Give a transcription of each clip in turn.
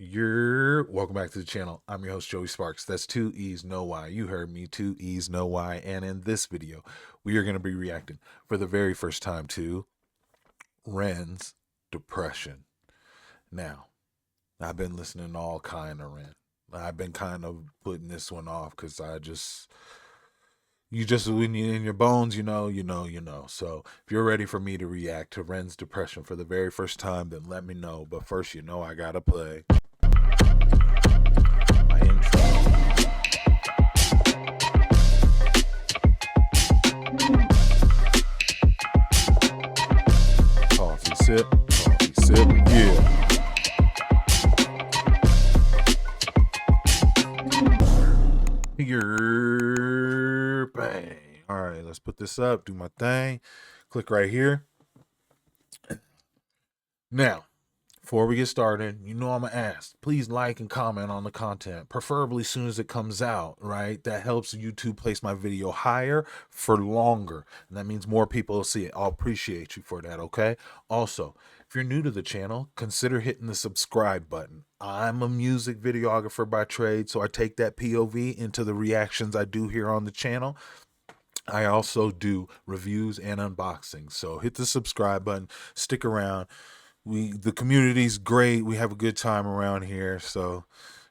You're welcome back to the channel. I'm your host, Joey Sparks. That's two E's, no Y. You heard me, two E's, no Y. And in this video, we are going to be reacting for the very first time to Ren's Depression. Now, I've been listening to all kind of Ren. I've been kind of putting this one off because when you're in your bones, you know. So if you're ready for me to react to Ren's Depression for the very first time, then let me know. But first, I gotta play my intro. Coffee sip, yeah. Here, bang. All right, let's put this up, do my thing. Click right here. Now, before we get started, I'm going to ask, please like and comment on the content, preferably as soon as it comes out, right? That helps YouTube place my video higher for longer. And that means more people will see it. I'll appreciate you for that, okay? Also, if you're new to the channel, consider hitting the subscribe button. I'm a music videographer by trade, so I take that POV into the reactions I do here on the channel. I also do reviews and unboxings, so hit the subscribe button, stick around. The community's great. We have a good time around here. So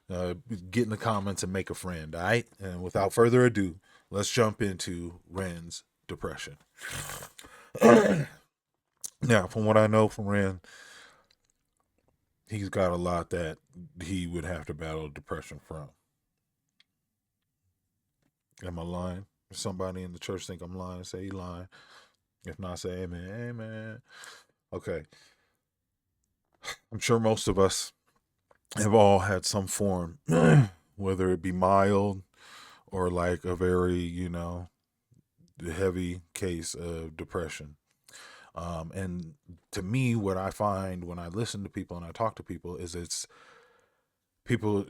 get in the comments and make a friend. All right. And without further ado, let's jump into Ren's Depression. Now, from what I know from Ren, he's got a lot that he would have to battle depression from. Am I lying? If somebody in the church think I'm lying, say he lying. If not, say amen. Amen. Okay. I'm sure most of us have all had some form, whether it be mild or like a very, heavy case of depression. And to me, what I find when I listen to people and I talk to people is it's people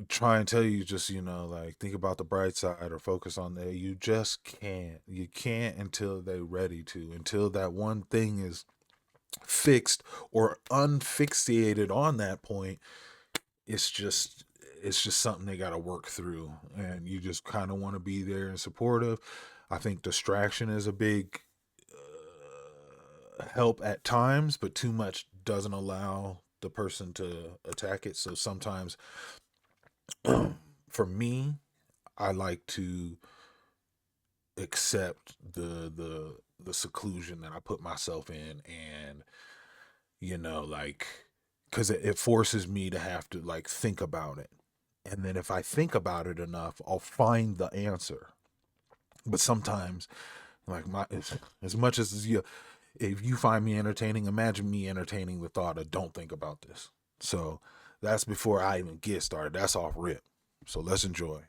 try and tell you just, like think about the bright side or focus on that. You just can't. You can't until they're ready to, until that one thing is fixed or unfixated on that point. It's just something they got to work through, and you just kind of want to be there and supportive. I think distraction is a big help at times, but too much doesn't allow the person to attack it. So sometimes for me, I like to accept the seclusion that I put myself in, and because it forces me to have to like think about it, and then if I think about it enough, I'll find the answer. But sometimes, like as much as if you find me entertaining, imagine me entertaining the thought of don't think about this. So that's before I even get started. That's off rip. So let's enjoy.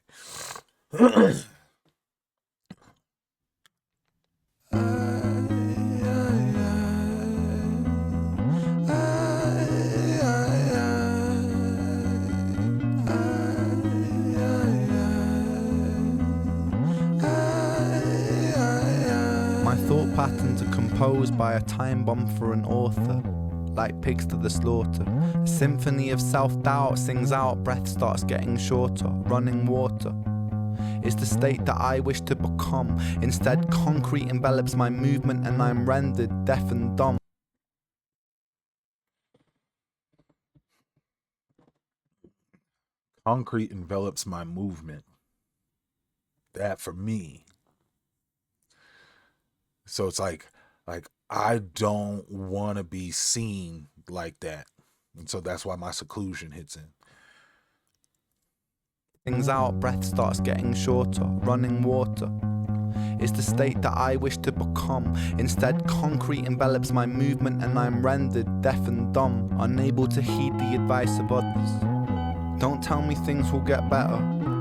My thought patterns are composed by a time bomb for an author, like pigs to the slaughter. A symphony of self-doubt sings out, breath starts getting shorter, running water. It's the state that I wish to become. Instead, concrete envelops my movement and I'm rendered deaf and dumb. Concrete envelops my movement. That for me. So it's like I don't want to be seen like that. And so that's why my seclusion hits in. Things out, breath starts getting shorter, running water. It's the state that I wish to become. Instead, concrete envelops my movement and I'm rendered deaf and dumb, unable to heed the advice of others. Don't tell me things will get better,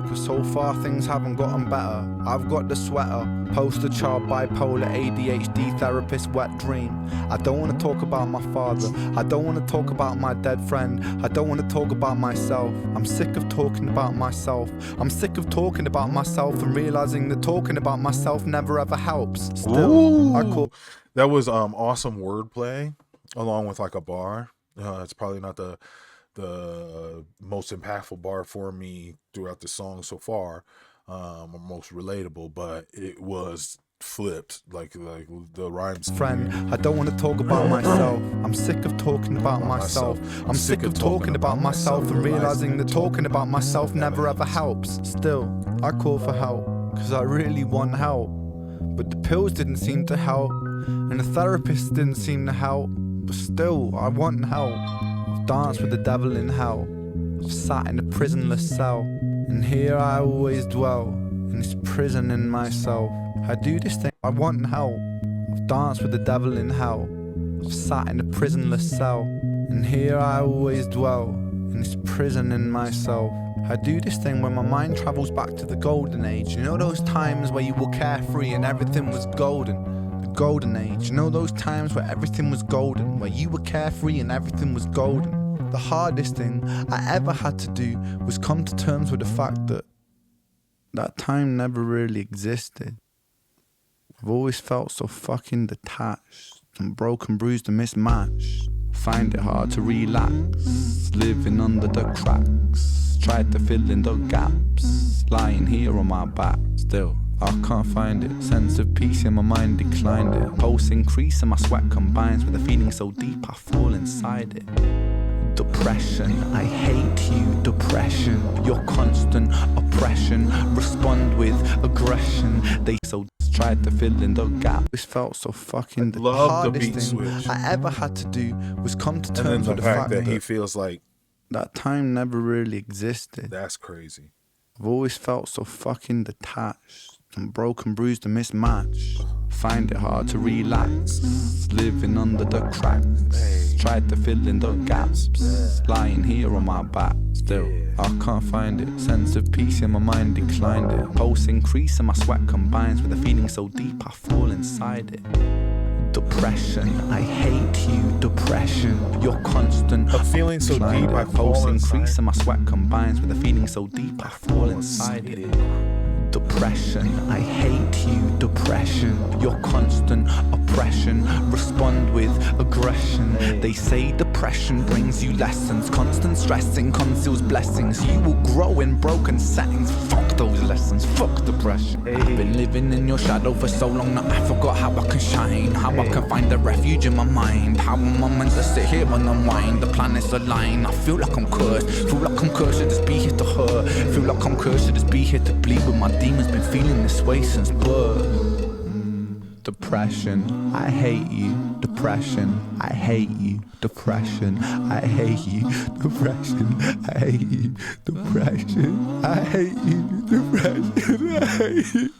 cause so far things haven't gotten better. I've got the sweater, poster child, bipolar, ADHD, therapist, wet dream. I don't want to talk about my father, I don't want to talk about my dead friend, I don't want to talk about myself. I'm sick of talking about myself. I'm sick of talking about myself and realizing that talking about myself never ever helps. Still, that was awesome wordplay along with like a bar. It's probably not the the most impactful bar for me throughout the song so far, or most relatable, but it was flipped. Like the rhymes. Friend, I don't want to talk about myself. I'm sick of talking about myself. I'm sick of talking about myself and realizing that talking about myself never ever helps. Still, I call for help because I really want help. But the pills didn't seem to help, and the therapist didn't seem to help. But still, I want help. I've danced with the devil in hell. I've sat in a prisonless cell, and here I always dwell, in this prison in myself. I do this thing, I want help. I've danced with the devil in hell. I've sat in a prisonless cell, and here I always dwell, in this prison in myself. I do this thing when my mind travels back to the golden age. You know those times where you were carefree and everything was golden? The golden age. You know those times where everything was golden, where you were carefree and everything was golden? The hardest thing I ever had to do was come to terms with the fact that that time never really existed. I've always felt so fucking detached and broken, bruised and mismatched. Find it hard to relax, living under the cracks. Tried to fill in the gaps, lying here on my back. Still, I can't find it. Sense of peace in my mind declined it. Pulse increase and my sweat combines with a feeling so deep I fall inside it. Depression, I hate you, depression. Your constant oppression. Respond with aggression. They so tried to fill in the gap. This felt so fucking the hardest thing I ever had to do was come to terms with the fact that he feels like that time never really existed. That's crazy. I've always felt so fucking detached and broken, bruised and mismatched. Find it hard to relax, living under the cracks. Tried to fill in the gaps, lying here on my back. Still, I can't find it. Sense of peace in my mind declined it. Pulse increase and my sweat combines with a feeling so deep I fall inside it. Depression, I hate you, depression. Your constant a feeling so deep I pulse increase and my sweat combines with a feeling so deep I fall inside it. Depression, I hate you, depression. Your constant oppression. Respond with aggression. They say depression brings you lessons. Constant stressing conceals blessings. You will grow in broken settings. Fuck those lessons, fuck depression. I've been living in your shadow for so long that I forgot how I can shine. How I can find a refuge in my mind. How am I meant to sit here and unwind? The planets align. I feel like I'm cursed. Feel like I'm cursed to just be here to hurt. Feel like I'm cursed to just be here to bleed. But my demons been feeling this way since birth. Depression, I hate you. Depression, I hate you. Depression, I hate you. Depression, I hate you. Depression, I hate you. Depression, I hate you.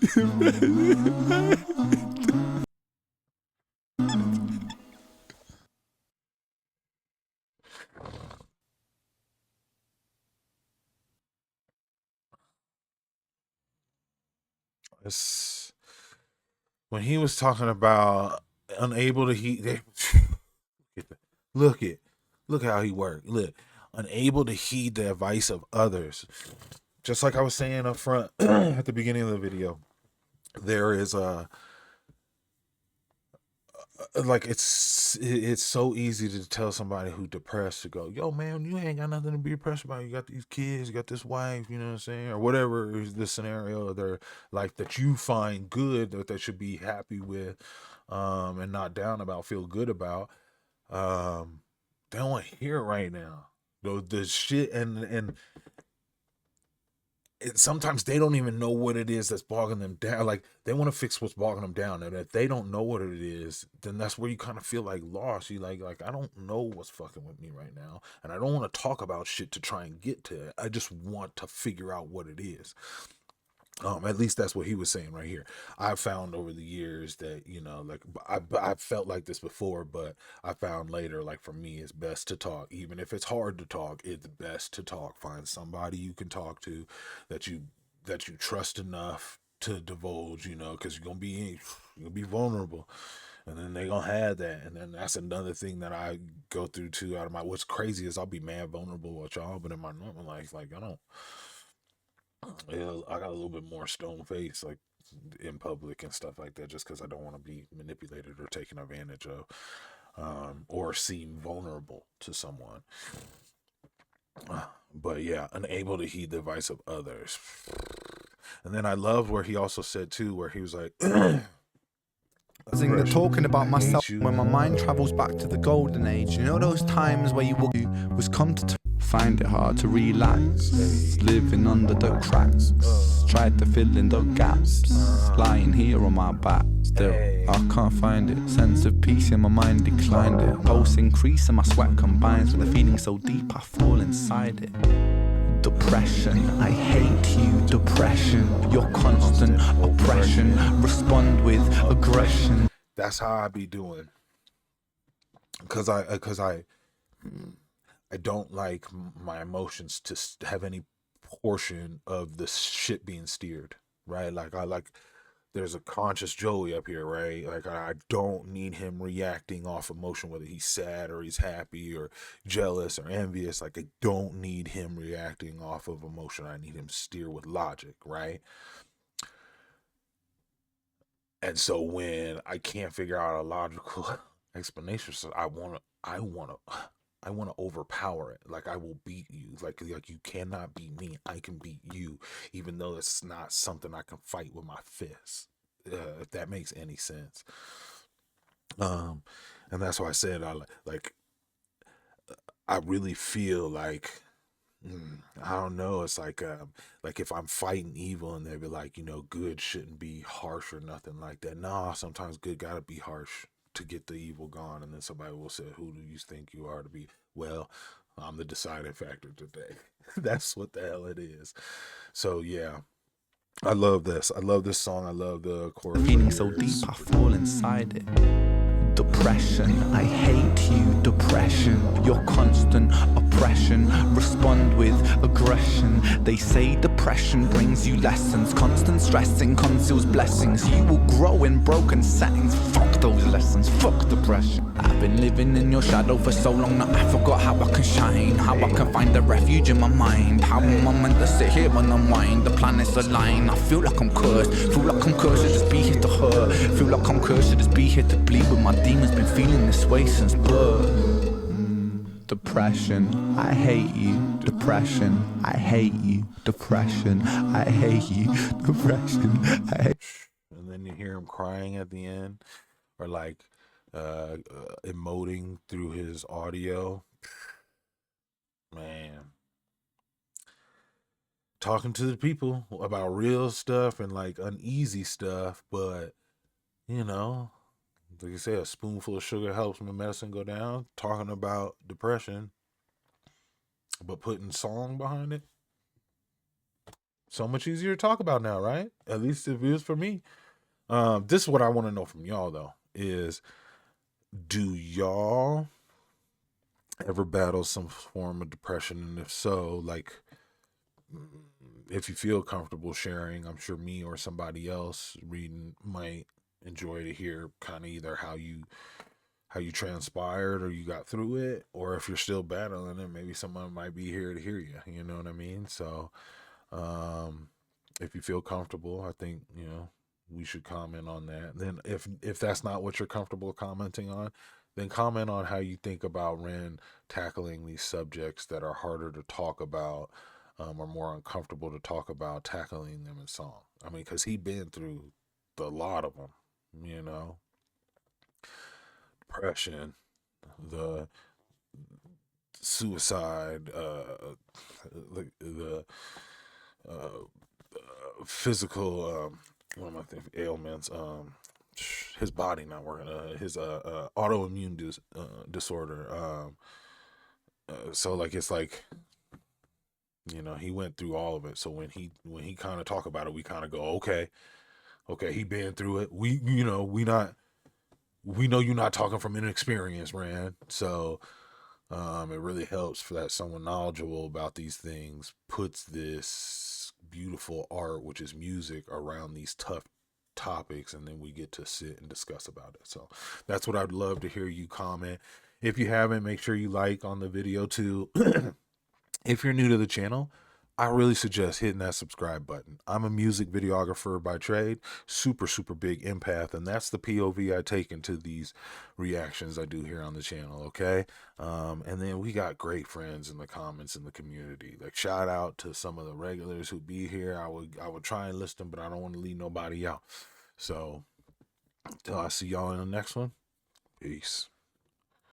Depression, I hate you. It's, when he was talking about unable to heed, look how he worked. Look, unable to heed the advice of others. Just like I was saying up front at the beginning of the video, there is a like it's so easy to tell somebody who depressed to go, yo man, you ain't got nothing to be depressed about. You got these kids, you got this wife, you know what I'm saying, or whatever is the scenario they're like that you find good, that they should be happy with, and not down about, feel good about. They don't want to hear it right now. The shit and sometimes they don't even know what it is that's bogging them down. Like they want to fix what's bogging them down, and if they don't know what it is, then that's where you kind of feel like lost. You like I don't know what's fucking with me right now, and I don't want to talk about shit to try and get to it. I just want to figure out what it is. At least that's what he was saying right here. I've found over the years that, you know, like I felt like this before, but I found later, like for me, it's best to talk. Even if it's hard to talk, it's best to talk. Find somebody you can talk to that you trust enough to divulge, you know, because you're gonna be vulnerable, and then they gonna have that, and then that's another thing that I go through too. Out of my, what's crazy is I'll be mad vulnerable with y'all, but in my normal life, like I don't. Yeah, I got a little bit more stone face, like in public and stuff like that, just because I don't want to be manipulated or taken advantage of, or seem vulnerable to someone. But yeah, unable to heed the advice of others. And then I loved where he also said too, where he was like, They're talking about myself you. when my mind travels back to the golden age. You know those times where you was come to find it hard to relax, living under the cracks, tried to fill in the gaps, lying here on my back. Still, I can't find it. Sense of peace in my mind declined it. Pulse increase and my sweat combines with a feeling so deep I fall inside it. Depression, I hate you. Depression, your constant oppression. Respond with aggression. That's how I be doing. Cause I don't like my emotions to have any portion of the shit being steered, right? Like I like there's a conscious Joey up here, right? Like I don't need him reacting off emotion, whether he's sad or he's happy or jealous or envious. Like I don't need him reacting off of emotion. I need him steer with logic, right? And so when I can't figure out a logical explanation, so I wanna overpower it. Like I will beat you. Like you cannot beat me. I can beat you, even though it's not something I can fight with my fists. If that makes any sense. And that's why I said I really feel like I don't know. It's like if I'm fighting evil and they be like, good shouldn't be harsh or nothing like that. Nah, sometimes good gotta be harsh to get the evil gone. And then somebody will say, who do you think you are to be? Well, I'm the deciding factor today. That's what the hell it is. So yeah, I love this. I love this song. I love the chorus. Feeling so deep I fall inside it. Depression, I hate you. Depression, your constant oppression. Respond with aggression. They say depression brings you lessons. Constant stressing conceals blessings. You will grow in broken settings. Fuck those lessons, fuck depression. I've been living in your shadow for so long that I forgot how I can shine. How I can find a refuge in my mind. How am I meant to sit here and unwind? The planets align. I feel like I'm cursed. Feel like I'm cursed to just be here to hurt. Feel like I'm cursed to just be here to bleed. But my demons been feeling this way since birth. Depression, I hate you. Depression, I hate you. Depression, I hate you. Depression, I hate you. And then you hear him crying at the end, or like emoting through his audio. Man, talking to the people about real stuff and like uneasy stuff, but like you say, a spoonful of sugar helps my medicine go down. Talking about depression, but putting song behind it, so much easier to talk about now, right? At least if it is for me. This is what I want to know from y'all though: is do y'all ever battle some form of depression? And if so, like, if you feel comfortable sharing, I'm sure me or somebody else reading might enjoy to hear kind of either how you transpired or you got through it, or if you're still battling it, maybe someone might be here to hear you. You know what I mean? So, if you feel comfortable, I think we should comment on that. Then, if that's not what you're comfortable commenting on, then comment on how you think about Ren tackling these subjects that are harder to talk about, or more uncomfortable to talk about, tackling them in song. I mean, because he been through a lot of them. Depression, the suicide, the physical, what am I thinking, ailments, his body not working, his autoimmune disorder. So like it's like he went through all of it. So when he kind of talk about it, we kind of go, okay, he been through it. We know you're not talking from inexperience, Rand. So it really helps for that someone knowledgeable about these things puts this beautiful art, which is music, around these tough topics, and then we get to sit and discuss about it. So that's what I'd love to hear you comment. If you haven't, make sure you like on the video too. If you're new to the channel, I really suggest hitting that subscribe button. I'm a music videographer by trade, super, super big empath, and that's the POV I take into these reactions I do here on the channel, okay? And then we got great friends in the comments in the community. Like, shout out to some of the regulars who be here. I would try and list them, but I don't want to leave nobody out. So, till I see y'all in the next one, peace.